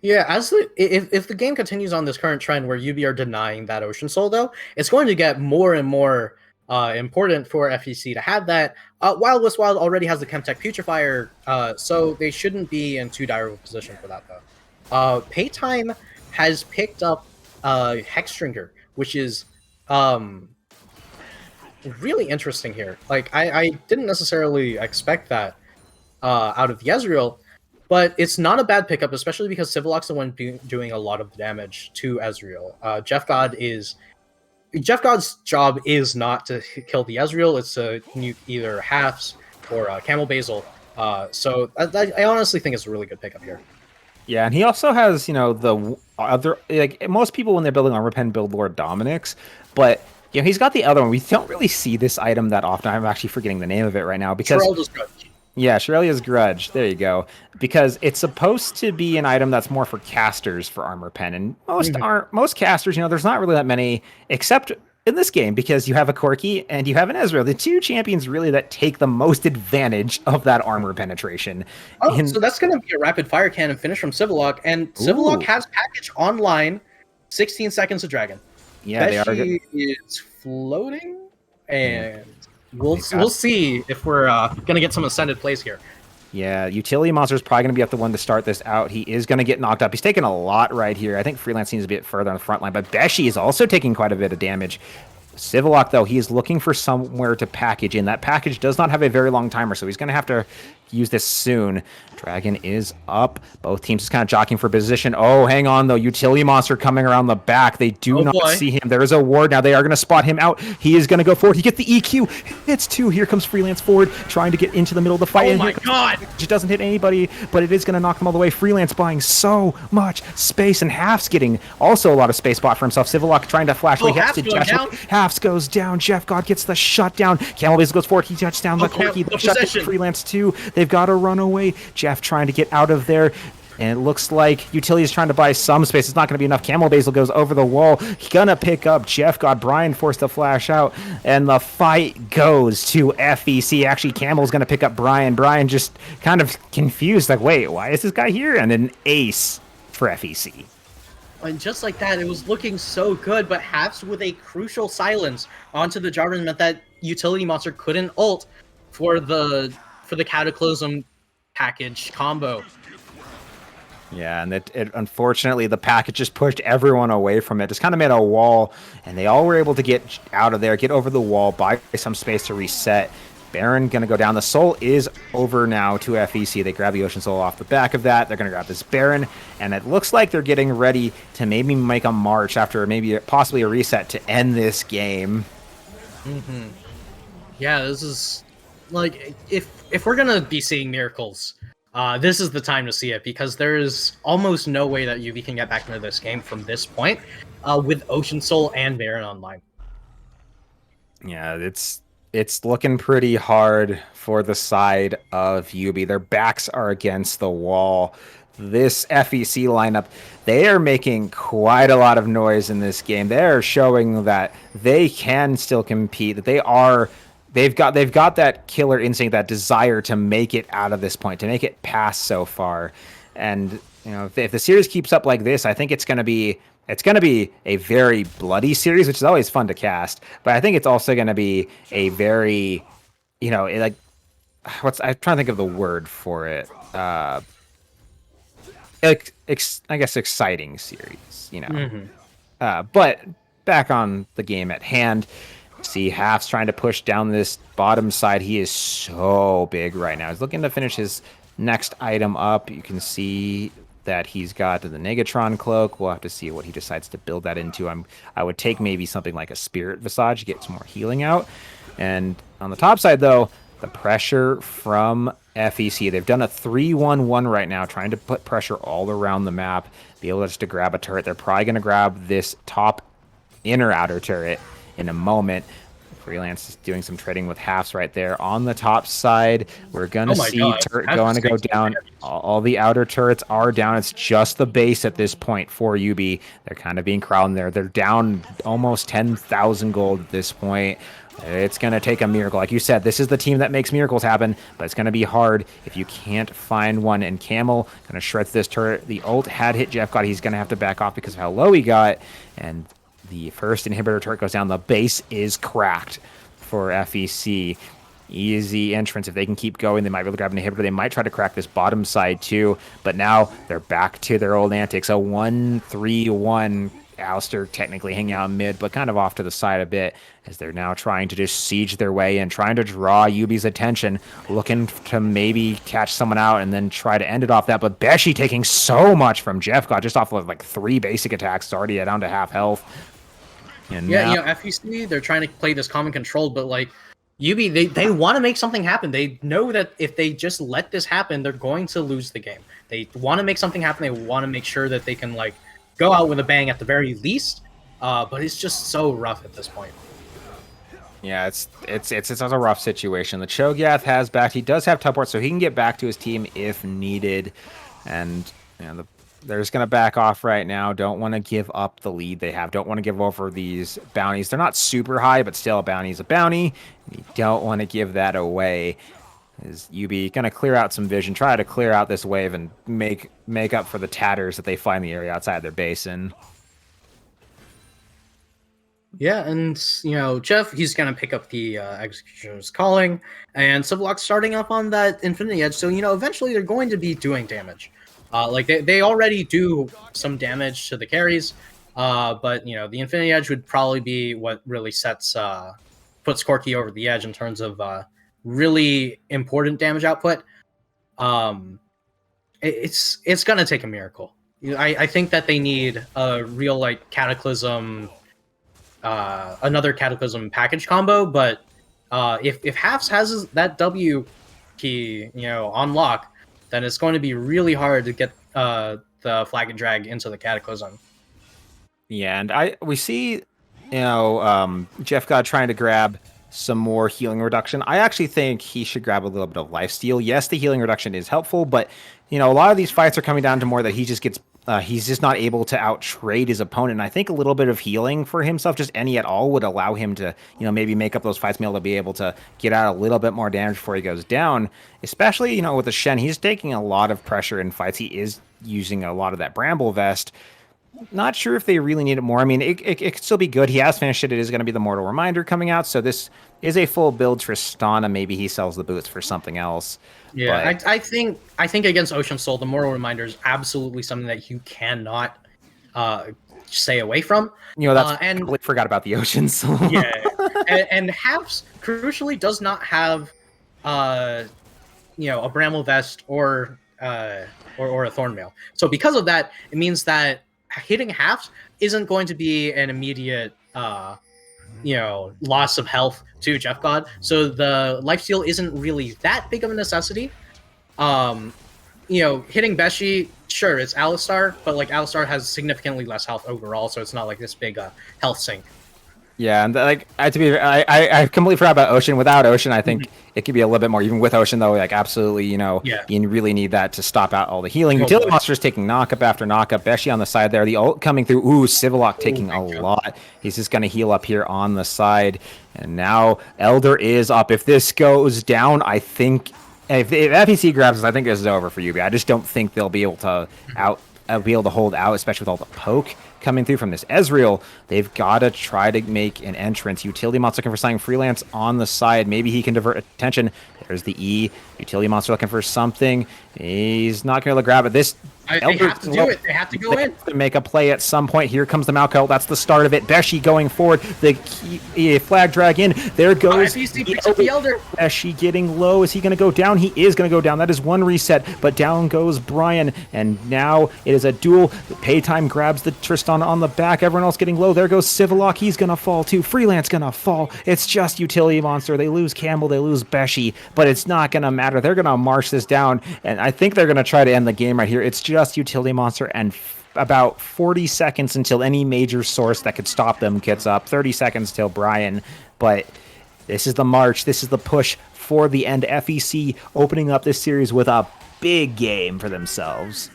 Yeah, if the game continues on this current trend where YUBI are denying that Ocean Soul, though, it's going to get more and more important for FEC to have that. Wild West Wild already has the Chemtech Putrefier, so they shouldn't be in too dire of a position for that, though. Paytime has picked up Hexdrinker, which is really interesting here. I didn't necessarily expect that out of Yezreal. But it's not a bad pickup, especially because Civillock's the one doing a lot of damage to Ezreal. Jeff God's job is not to kill the Ezreal; it's to nuke either Halves or Camel Basil. So I honestly think it's a really good pickup here. Yeah, and he also has the other most people when they're building Armor Pen build Lord Dominic's, but he's got the other one. We don't really see this item that often. I'm actually forgetting the name of it right now because. Yeah, Shirelia's Grudge. There you go. Because it's supposed to be an item that's more for casters for Armor Pen. And most casters, there's not really that many, except in this game because you have a Corki and you have an Ezreal, the two champions really that take the most advantage of that armor penetration. Oh, so that's going to be a rapid fire cannon finish from Civillock, and Civillock has package online. 16 seconds of Dragon. Yeah, they are good. Is floating, and we'll see if we're going to get some ascended plays here. Yeah, Utility Monster is probably going to be up the one to start this out. He is going to get knocked up. He's taking a lot right here. I think Freelance needs to be a bit further on the front line, but Beshi is also taking quite a bit of damage. Civillock, though, he is looking for somewhere to package in. That package does not have a very long timer, so he's going to have to use this soon. Dragon is up. Both teams just kind of jockeying for position. Oh, hang on, though. Utility Monster coming around the back. They do not see him. There is a ward now. They are going to spot him out. He is going to go forward. He gets the EQ. Hits two. Here comes Freelance forward, trying to get into the middle of the fight. Oh, my God. It doesn't hit anybody, but it is going to knock them all the way. Freelance buying so much space, and Half's getting also a lot of space bought for himself. Civillock trying to flash. Half's goes down. Jeff God gets the shutdown. Camelbaze goes forward. He touched down the Corki. The shut Freelance too. They've got to run away. Jeff trying to get out of there. And it looks like Utility is trying to buy some space. It's not going to be enough. Camel Basil goes over the wall. He's going to pick up Jeff God. Brian forced to flash out. And the fight goes to FEC. Actually, Camel's going to pick up Brian. Brian just kind of confused. Like, wait, why is this guy here? And then ace for FEC. And just like that, it was looking so good, but Halves with a crucial silence onto the Jarvan meant that Utility Monster couldn't ult for the Cataclysm package combo. Yeah, and it unfortunately, the package just pushed everyone away from it. Just kind of made a wall, and they all were able to get out of there, get over the wall, buy some space to reset. Baron going to go down. The Soul is over now to FEC. They grab the Ocean Soul off the back of that. They're going to grab this Baron, and it looks like they're getting ready to maybe make a march after maybe possibly a reset to end this game. Mm-hmm. Yeah, this is like if we're going to be seeing miracles, this is the time to see it, because there's almost no way that YUBI can get back into this game from this point with Ocean Soul and Baron online. Yeah, it's looking pretty hard for the side of YUBI. Their backs are against the wall. This FEC lineup, they are making quite a lot of noise in this game. They are showing that they can still compete, that they've got that killer instinct, that desire to make it out of this point, to make it past so far. And you know, if the series keeps up like this, I think it's going to be a very bloody series, which is always fun to cast. But I think it's also going to be a very, you know, like I'm trying to think of the word for it. I guess exciting series, you know. Mm-hmm. But back on the game at hand, see Half's trying to push down this bottom side. He is so big right now. He's looking to finish his next item up. You can see that he's got the Negatron cloak. We'll have to see what he decides to build that into. I would take maybe something like a Spirit Visage to get some more healing out. And on the top side, though, the pressure from FEC. They've done a 3-1-1 right now, trying to put pressure all around the map, be able just to grab a turret. They're probably going to grab this top inner outer turret in a moment. Freelance is doing some trading with Halves right there on the top side. We're gonna see turret going to go down. All the outer turrets are down. It's just the base at this point for YUBI. They're kind of being crowded there. They're down almost 10,000 gold at this point. It's going to take a miracle. Like you said, this is the team that makes miracles happen, but it's going to be hard if you can't find one. And Camel going to shred this turret. The ult had hit Jeff God. He's going to have to back off because of how low he got. And the first inhibitor turret goes down. The base is cracked for FEC. Easy entrance. If they can keep going, they might be able to grab an inhibitor. They might try to crack this bottom side too. But now they're back to their old antics. A 1-3-1. Alistair technically hanging out mid, but kind of off to the side a bit, as they're now trying to just siege their way in, trying to draw YUBI's attention, looking to maybe catch someone out and then try to end it off that. But Beshi taking so much from Jeff God, just off of like 3 basic attacks, already down to half health. And yeah, you know, FEC, they're trying to play this common control, but like YUBI, they want to make something happen. They know that if they just let this happen, they're going to lose the game. They want to make something happen. They want to make sure that they can like go out with a bang at the very least, but it's just so rough at this point. Yeah, it's a rough situation. The Cho'Gath has back. He does have teleport, so he can get back to his team if needed. And you know, They're just going to back off right now. Don't want to give up the lead they have. Don't want to give over these bounties. They're not super high, but still a bounty is a bounty. You don't want to give that away. Is YUBI going to clear out some vision, try to clear out this wave and make up for the tatters that they find in the area outside their basin. Yeah, and Jeff, he's gonna pick up the Executioner's Calling, and Civillock's starting up on that Infinity Edge. So eventually they're going to be doing damage. Like they already do some damage to the carries, but the Infinity Edge would probably be what really puts Corki over the edge in terms of really important damage output. It's gonna take a miracle. I think that they need a real Cataclysm. Another Cataclysm package combo, but if Halves has that W key, on lock, then it's going to be really hard to get the Flag and Drag into the Cataclysm. Yeah, and we see, Jeff God trying to grab some more healing reduction. I actually think he should grab a little bit of lifesteal. Yes, the healing reduction is helpful, but a lot of these fights are coming down to more that he just gets. He's just not able to out-trade his opponent. And I think a little bit of healing for himself, just any at all, would allow him to, maybe make up those fights, be able to get out a little bit more damage before he goes down. Especially, with the Shen, he's taking a lot of pressure in fights. He is using a lot of that Bramble Vest. Not sure if they really need it more. I mean, it could still be good. He has finished it. It is going to be the Mortal Reminder coming out. So this is a full build Tristana. Maybe he sells the boots for something else. Yeah, but I think against Ocean Soul, the Mortal Reminder is absolutely something that you cannot stay away from. That's and I forgot about the Ocean Soul. Yeah, and Halves crucially does not have a Bramble Vest or a Thornmail. So because of that, it means that hitting Halves isn't going to be an immediate loss of health to Jeff God. So the lifesteal isn't really that big of a necessity. Hitting Beshi, sure, it's Alistar, but Alistar has significantly less health overall, so it's not like this big health sink. Yeah, and I completely forgot about Ocean. Without Ocean, I think it could be a little bit more. Even with Ocean, though, absolutely, you really need that to stop out all the healing. Utility Monster's taking knockup after knockup. Beshi on the side there. The ult coming through. Ooh, Civillock taking a lot. He's just going to heal up here on the side. And now Elder is up. If this goes down, I think... If FEC grabs this, I think this is over for YUBI. I just don't think they'll be able to hold out, especially with all the poke coming through from this Ezreal. They've got to try to make an entrance. Utility Monster looking for something. Freelance on the side. Maybe he can divert attention. There's the E. Utility Monster looking for something. He's not going to grab it. They have to do it. They have to go in. To make a play at some point. Here comes the Malco. That's the start of it. Beshi going forward. The flag drag in. There goes the Elder. Beshi getting low. Is he going to go down? He is going to go down. That is one reset. But down goes Brian. And now it is a duel. Paytime grabs the Tristan on the back. Everyone else getting low. There goes Civillock. He's going to fall too. Freelance going to fall. It's just Utility Monster. They lose Campbell. They lose Beshi. But it's not going to matter. They're going to march this down. And I think they're going to try to end the game right here. It's just Utility Monster and about 40 seconds until any major source that could stop them gets up. 30 seconds till Brian. But this is the march. This is the push for the end. FEC opening up this series with a big game for themselves.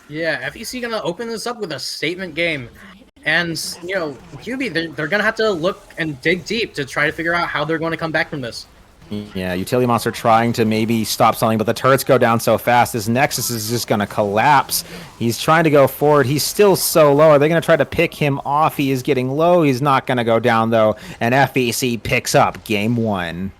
Yeah, FEC gonna open this up with a statement game. And, YUBI, they're gonna have to look and dig deep to try to figure out how they're going to come back from this. Yeah, Utility Monster trying to maybe stop something, but the turrets go down so fast. This Nexus is just going to collapse. He's trying to go forward. He's still so low. Are they going to try to pick him off? He is getting low. He's not going to go down, though. And FEC picks up game 1.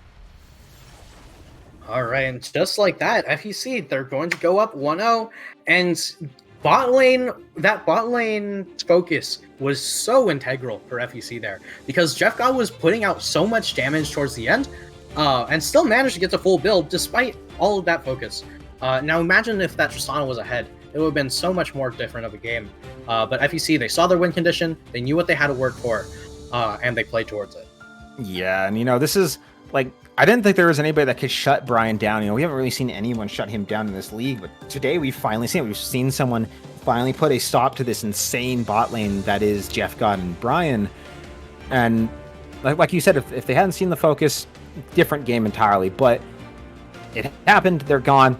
All right, and just like that, FEC, they're going to go up 1-0. And bot lane focus was so integral for FEC there. Because Jeff God was putting out so much damage towards the end. And still managed to get to full build despite all of that focus. Now imagine if that Tristana was ahead. It would have been so much more different of a game. But FEC, they saw their win condition, they knew what they had to work for, and they played towards it. Yeah, and this is, I didn't think there was anybody that could shut Brian down. We haven't really seen anyone shut him down in this league, but today we've finally seen it. We've seen someone finally put a stop to this insane bot lane that is Jeff God and Brian. And like you said, if they hadn't seen the focus, different game entirely, but it happened. They're gone.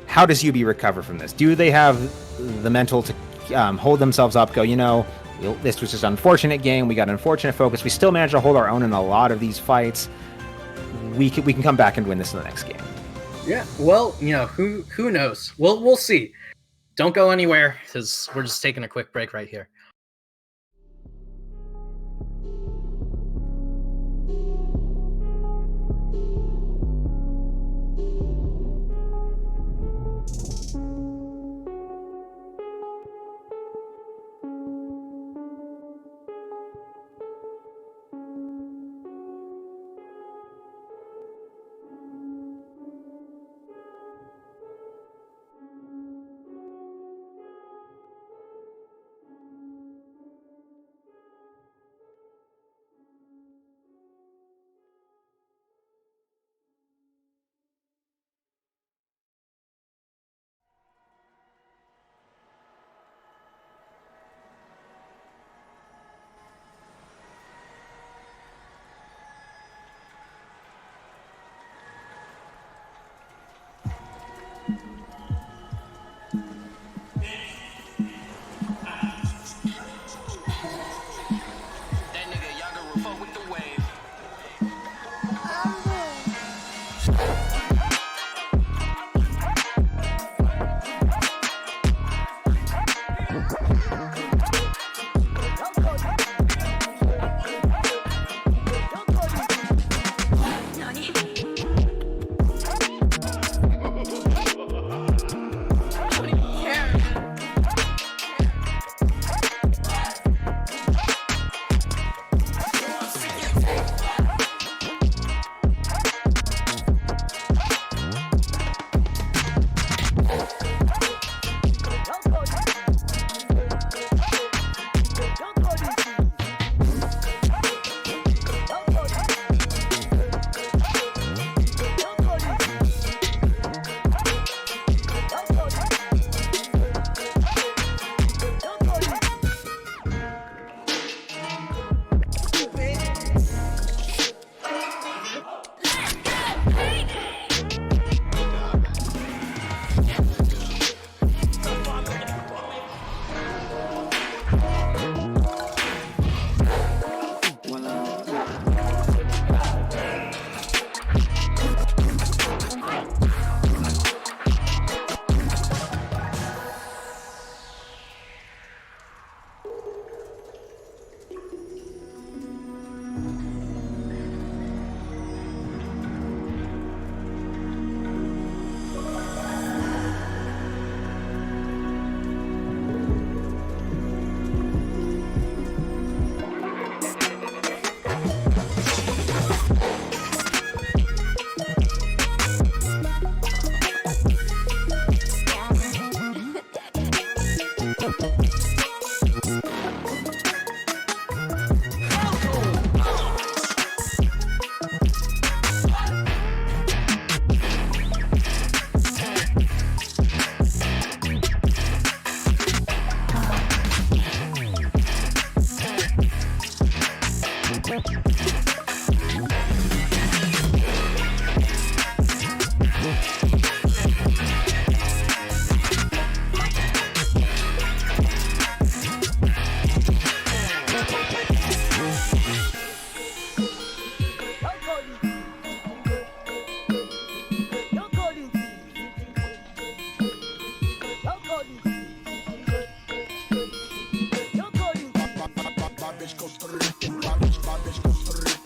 How does YUBI recover from this? Do they have the mental to hold themselves up, go, this was just an unfortunate game. We got an unfortunate focus. We still managed to hold our own in a lot of these fights. We can come back and win this in the next game. Yeah, well, who knows? We'll see. Don't go anywhere, because we're just taking a quick break right here. Bad bitch go straight, bad bitch go straight.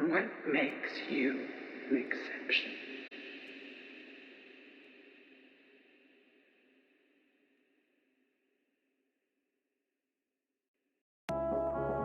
What makes you an exception?